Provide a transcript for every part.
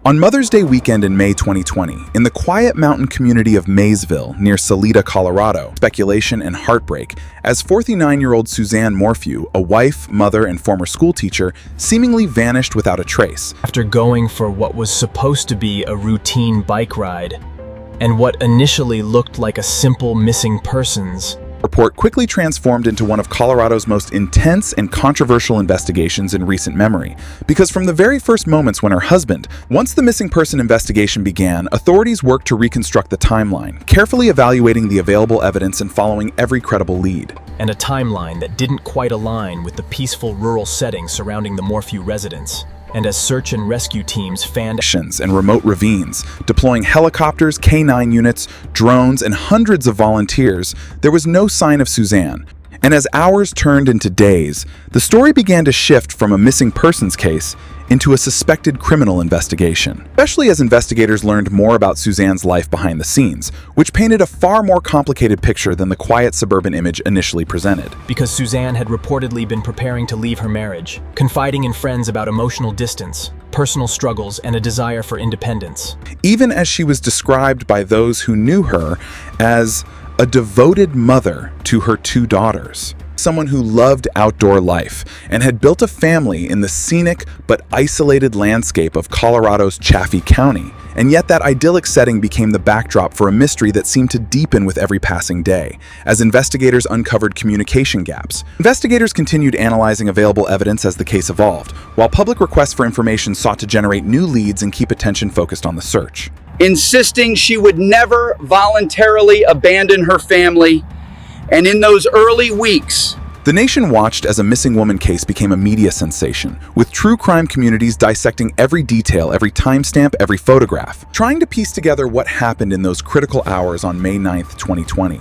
On Mother's Day weekend in May 2020, in the quiet mountain community of Maysville near Salida, Colorado, speculation and heartbreak as 49-year-old Suzanne Morphew, a wife, mother, and former schoolteacher, seemingly vanished without a trace. After going for what was supposed to be a routine bike ride, and what initially looked like a simple missing persons Report quickly transformed into one of Colorado's most intense and controversial investigations in recent memory. Because from the very first moments when her husband, once the missing person investigation began, authorities worked to reconstruct the timeline, carefully evaluating the available evidence and following every credible lead. and a timeline that didn't quite align with the peaceful rural setting surrounding the Morphew residence. And as search and rescue teams fanned And remote ravines, deploying helicopters, K-9 units, drones, and hundreds of volunteers, there was no sign of Suzanne. And as hours turned into days, the story began to shift from a missing persons case into a suspected criminal investigation, especially as investigators learned more about Suzanne's life behind the scenes, which painted a far more complicated picture than the quiet suburban image initially presented. because Suzanne had reportedly been preparing to leave her marriage, confiding in friends about emotional distance, personal struggles, and a desire for independence. Even as she was described by those who knew her as a devoted mother to her two daughters, someone who loved outdoor life and had built a family in the scenic but isolated landscape of Colorado's Chaffee County. And yet that idyllic setting became the backdrop for a mystery that seemed to deepen with every passing day, as investigators uncovered communication gaps. Investigators continued analyzing available evidence as the case evolved, while public requests for information sought to generate new leads and keep attention focused on the search. Insisting she would never voluntarily abandon her family. And in those early weeks, The nation watched as a missing woman case became a media sensation, with true crime communities dissecting every detail, every timestamp, every photograph, trying to piece together what happened in those critical hours on May 9th, 2020,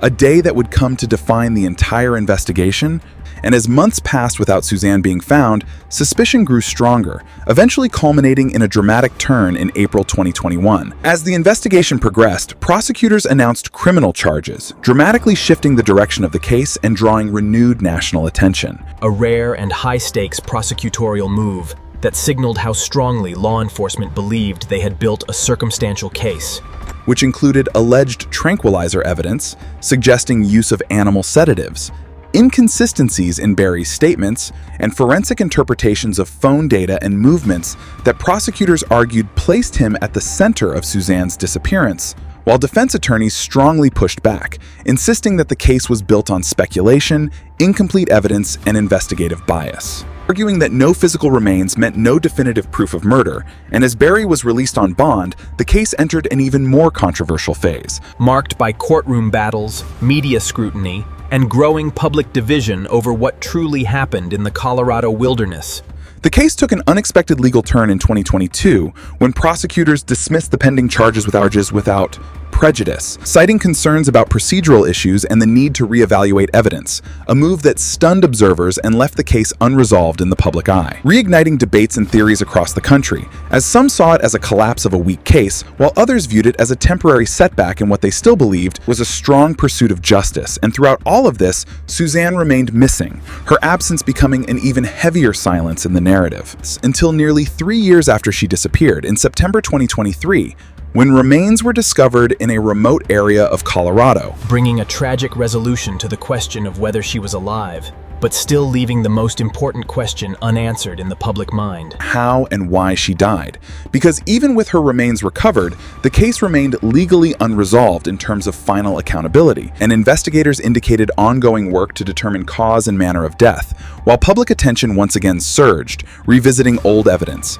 a day that would come to define the entire investigation. And as months passed without Suzanne being found, suspicion grew stronger, eventually culminating in a dramatic turn in April 2021. As the investigation progressed, prosecutors announced criminal charges, dramatically shifting the direction of the case and drawing renewed national attention. A rare and high-stakes prosecutorial move that signaled how strongly law enforcement believed they had built a circumstantial case. Which included alleged tranquilizer evidence, suggesting use of animal sedatives, inconsistencies in Barry's statements, and forensic interpretations of phone data and movements that prosecutors argued placed him at the center of Suzanne's disappearance, while defense attorneys strongly pushed back, insisting that the case was built on speculation, incomplete evidence, and investigative bias, arguing that no physical remains meant no definitive proof of murder. And as Barry was released on bond, the case entered an even more controversial phase, Marked by courtroom battles, media scrutiny, and growing public division over what truly happened in the Colorado wilderness. The case took an unexpected legal turn in 2022 when prosecutors dismissed the pending charges without prejudice, citing concerns about procedural issues and the need to reevaluate evidence, a move that stunned observers and left the case unresolved in the public eye, reigniting debates and theories across the country, as some saw it as a collapse of a weak case, while others viewed it as a temporary setback in what they still believed was a strong pursuit of justice. And throughout all of this, Suzanne remained missing, her absence becoming an even heavier silence in the narrative, until nearly 3 years after she disappeared in September 2023, when remains were discovered in a remote area of Colorado, Bringing a tragic resolution to the question of whether she was alive, but still leaving the most important question unanswered in the public mind. how and why she died. Because even with her remains recovered, the case remained legally unresolved in terms of final accountability, and investigators indicated ongoing work to determine cause and manner of death, while public attention once again surged, revisiting old evidence.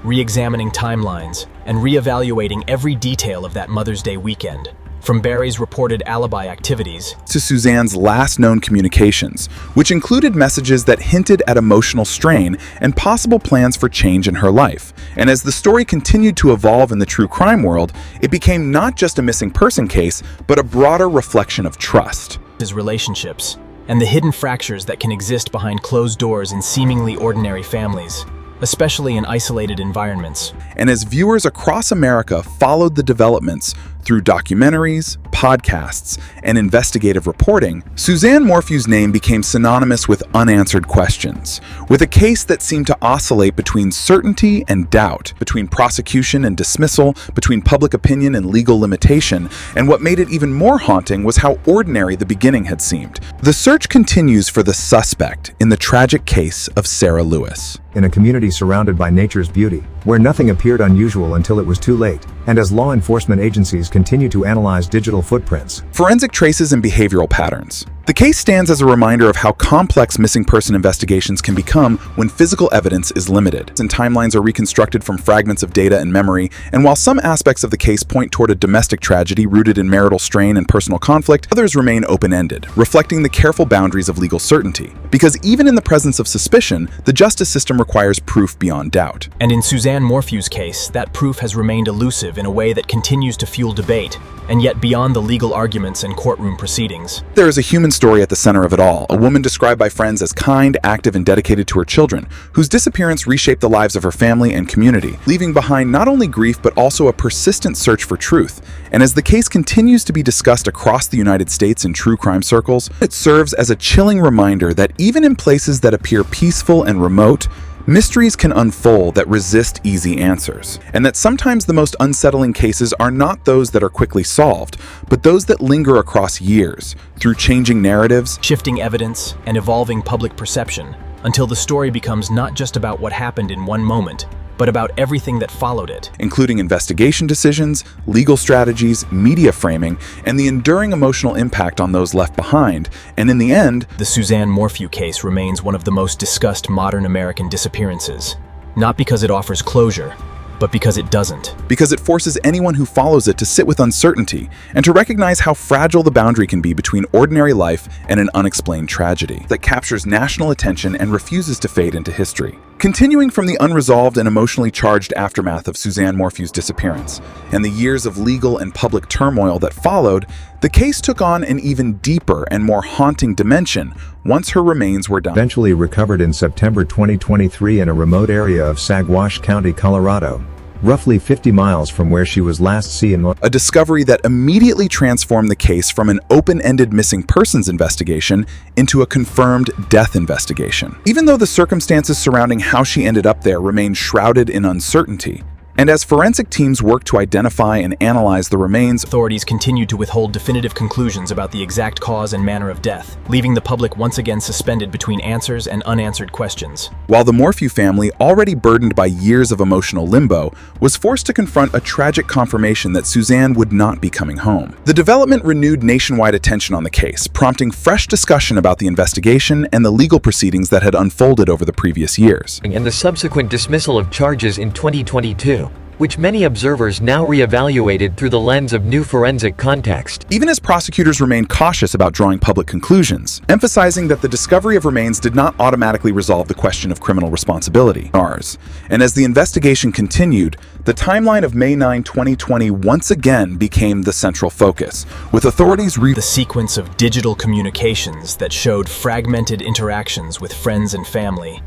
Re-examining timelines and re-evaluating every detail of that Mother's Day weekend, from Barry's reported alibi activities To Suzanne's last known communications, which included messages that hinted at emotional strain and possible plans for change in her life. And as the story continued to evolve in the true crime world, it became not just a missing person case, but a broader reflection of trust. his relationships, and the hidden fractures that can exist behind closed doors in seemingly ordinary families, especially in isolated environments. And as viewers across America followed the developments through documentaries, podcasts, and investigative reporting, Suzanne Morphew's name became synonymous with unanswered questions, with a case that seemed to oscillate between certainty and doubt, between prosecution and dismissal, between public opinion and legal limitation, and what made it even more haunting was how ordinary the beginning had seemed. The search continues for the suspect in the tragic case of Sarah Lewis. In a community surrounded by nature's beauty, where nothing appeared unusual until it was too late, and as law enforcement agencies continue to analyze digital footprints, forensic traces and behavioral patterns. The case stands as a reminder of how complex missing person investigations can become when physical evidence is limited, and timelines are reconstructed from fragments of data and memory, and while some aspects of the case point toward a domestic tragedy rooted in marital strain and personal conflict, others remain open-ended, reflecting the careful boundaries of legal certainty. Because even in the presence of suspicion, the justice system requires proof beyond doubt. And in Suzanne Morphew's case, that proof has remained elusive in a way that continues to fuel debate, and yet beyond the legal arguments and courtroom proceedings. There is a human story at the center of it all, a woman described by friends as kind, active, and dedicated to her children, whose disappearance reshaped the lives of her family and community, leaving behind not only grief but also a persistent search for truth. And as the case continues to be discussed across the United States in true crime circles, it serves as a chilling reminder that even in places that appear peaceful and remote, mysteries can unfold that resist easy answers, and that sometimes the most unsettling cases are not those that are quickly solved, but those that linger across years, through changing narratives, shifting evidence, and evolving public perception, until the story becomes not just about what happened in one moment, but about everything that followed it, including investigation decisions, legal strategies, media framing, and the enduring emotional impact on those left behind. And in the end, the Suzanne Morphew case remains one of the most discussed modern American disappearances, not because it offers closure, but because it doesn't. Because it forces anyone who follows it to sit with uncertainty and to recognize how fragile the boundary can be between ordinary life and an unexplained tragedy that captures national attention and refuses to fade into history. Continuing from the unresolved and emotionally charged aftermath of Suzanne Morphew's disappearance and the years of legal and public turmoil that followed, the case took on an even deeper and more haunting dimension once her remains were eventually recovered in September 2023 in a remote area of Saguache County, Colorado, roughly 50 miles from where she was last seen. A discovery that immediately transformed the case from an open-ended missing persons investigation into a confirmed death investigation. Even though the circumstances surrounding how she ended up there remain shrouded in uncertainty, and as forensic teams work to identify and analyze the remains, authorities continued to withhold definitive conclusions about the exact cause and manner of death, leaving the public once again suspended between answers and unanswered questions. While the Morphew family, already burdened by years of emotional limbo, was forced to confront a tragic confirmation that Suzanne would not be coming home. The development renewed nationwide attention on the case, prompting fresh discussion about the investigation and the legal proceedings that had unfolded over the previous years. And the subsequent dismissal of charges in 2022. Which many observers now reevaluated through the lens of new forensic context. Even as prosecutors remained cautious about drawing public conclusions, emphasizing that the discovery of remains did not automatically resolve the question of criminal responsibility. And as the investigation continued, the timeline of May 9, 2020 once again became the central focus, with authorities the sequence of digital communications that showed fragmented interactions with friends and family,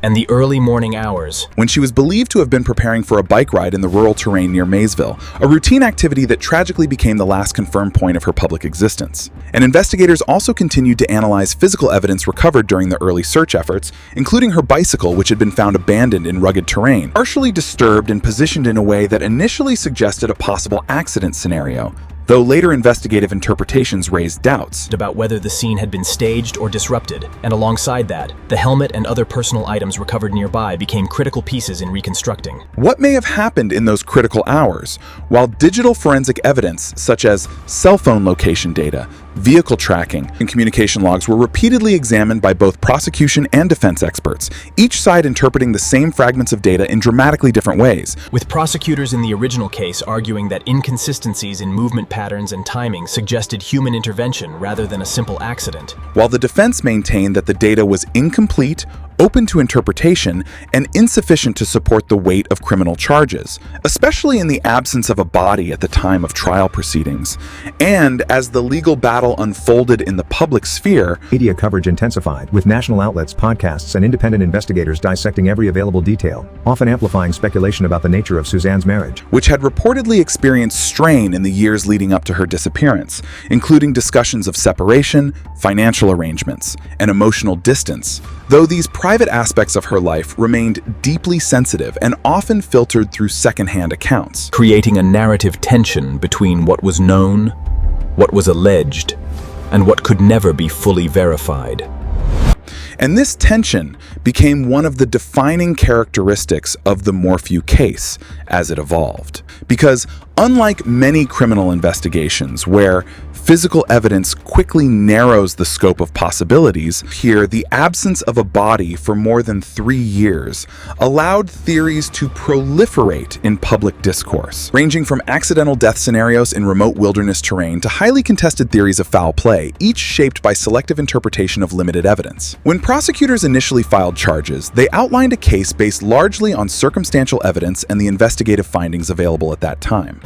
and the early morning hours when she was believed to have been preparing for a bike ride in the rural terrain near Maysville, a routine activity that tragically became the last confirmed point of her public existence. And investigators also continued to analyze physical evidence recovered during the early search efforts, including her bicycle, which had been found abandoned in rugged terrain, partially disturbed and positioned in a way that initially suggested a possible accident scenario, though later investigative interpretations raised doubts about whether the scene had been staged or disrupted, and alongside that, the helmet and other personal items recovered nearby became critical pieces in reconstructing what may have happened in those critical hours, while digital forensic evidence such as cell phone location data, vehicle tracking, and communication logs were repeatedly examined by both prosecution and defense experts, each side interpreting the same fragments of data in dramatically different ways. With prosecutors in the original case arguing that inconsistencies in movement patterns and timing suggested human intervention rather than a simple accident, while the defense maintained that the data was incomplete, open to interpretation, and insufficient to support the weight of criminal charges, especially in the absence of a body at the time of trial proceedings. And as the legal battle unfolded in the public sphere, Media coverage intensified, with national outlets, podcasts, and independent investigators dissecting every available detail, often amplifying speculation about the nature of Suzanne's marriage. which had reportedly experienced strain in the years leading up to her disappearance, including discussions of separation, financial arrangements, and emotional distance, though these private aspects of her life remained deeply sensitive and often filtered through secondhand accounts. Creating a narrative tension between what was known, what was alleged, and what could never be fully verified. And this tension became one of the defining characteristics of the Morphew case as it evolved. Because unlike many criminal investigations where physical evidence quickly narrows the scope of possibilities, here the absence of a body for more than 3 years allowed theories to proliferate in public discourse, ranging from accidental death scenarios in remote wilderness terrain to highly contested theories of foul play, each shaped by selective interpretation of limited evidence. When prosecutors initially filed charges, they outlined a case based largely on circumstantial evidence and the investigative findings available at that time.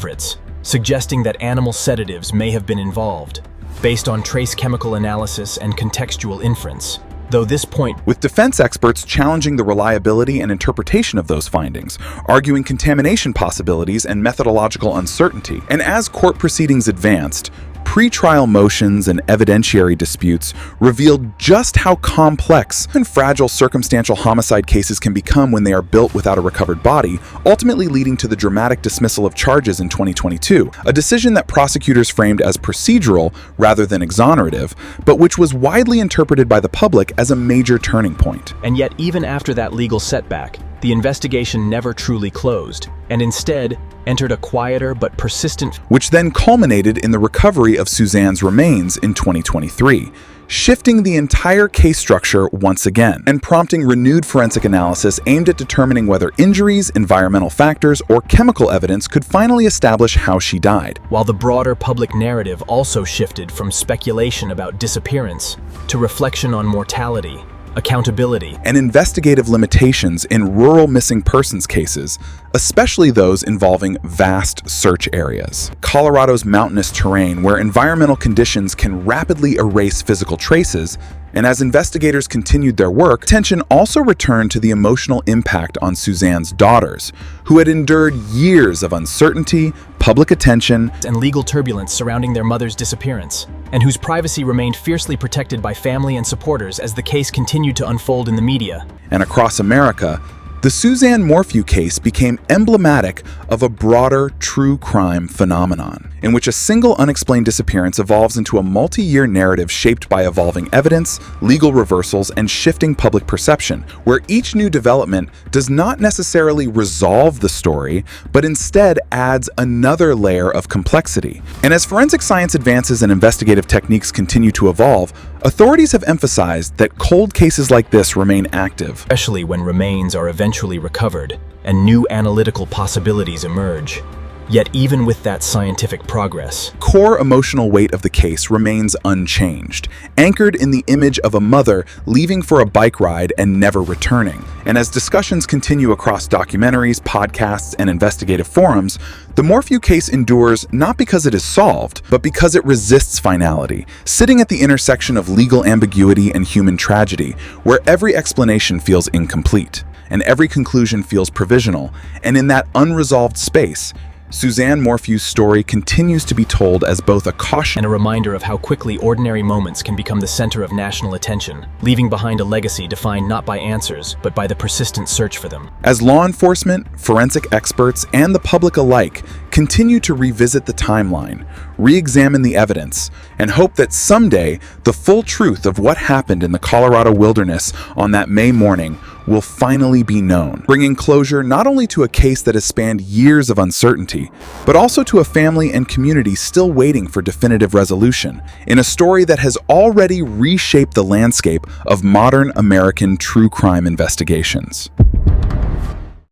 Suggesting that animal sedatives may have been involved, based on trace chemical analysis and contextual inference, though this point, with defense experts challenging the reliability and interpretation of those findings, arguing contamination possibilities and methodological uncertainty. And as court proceedings advanced, pre-trial motions and evidentiary disputes revealed just how complex and fragile circumstantial homicide cases can become when they are built without a recovered body, ultimately leading to the dramatic dismissal of charges in 2022, a decision that prosecutors framed as procedural rather than exonerative, but which was widely interpreted by the public as a major turning point. and yet even after that legal setback, the investigation never truly closed, and instead entered a quieter but persistent, which then culminated in the recovery of Suzanne's remains in 2023, shifting the entire case structure once again, and prompting renewed forensic analysis aimed at determining whether injuries, environmental factors, or chemical evidence could finally establish how she died. while the broader public narrative also shifted from speculation about disappearance to reflection on mortality, accountability, and investigative limitations in rural missing persons cases, especially those involving vast search areas. Colorado's mountainous terrain, where environmental conditions can rapidly erase physical traces, and as investigators continued their work, attention also returned to the emotional impact on Suzanne's daughters, who had endured years of uncertainty, public attention, and legal turbulence surrounding their mother's disappearance, and whose privacy remained fiercely protected by family and supporters as the case continued to unfold in the media. and across America. The Suzanne Morphew case became emblematic of a broader true crime phenomenon, in which a single unexplained disappearance evolves into a multi-year narrative shaped by evolving evidence, legal reversals, and shifting public perception, where each new development does not necessarily resolve the story, but instead adds another layer of complexity. And as forensic science advances and investigative techniques continue to evolve, authorities have emphasized that cold cases like this remain active, Especially when remains are eventually recovered and new analytical possibilities emerge. Yet even with that scientific progress, core emotional weight of the case remains unchanged, anchored in the image of a mother leaving for a bike ride and never returning. And as discussions continue across documentaries, podcasts, and investigative forums, the Morphew case endures not because it is solved, but because it resists finality, sitting at the intersection of legal ambiguity and human tragedy, where every explanation feels incomplete, and every conclusion feels provisional. And in that unresolved space, Suzanne Morphew's story continues to be told as both a caution and a reminder of how quickly ordinary moments can become the center of national attention, leaving behind a legacy defined not by answers, but by the persistent search for them. as law enforcement, forensic experts, and the public alike continue to revisit the timeline, re-examine the evidence, and hope that someday the full truth of what happened in the Colorado wilderness on that May morning will finally be known, bringing closure not only to a case that has spanned years of uncertainty, but also to a family and community still waiting for definitive resolution, in a story that has already reshaped the landscape of modern American true crime investigations.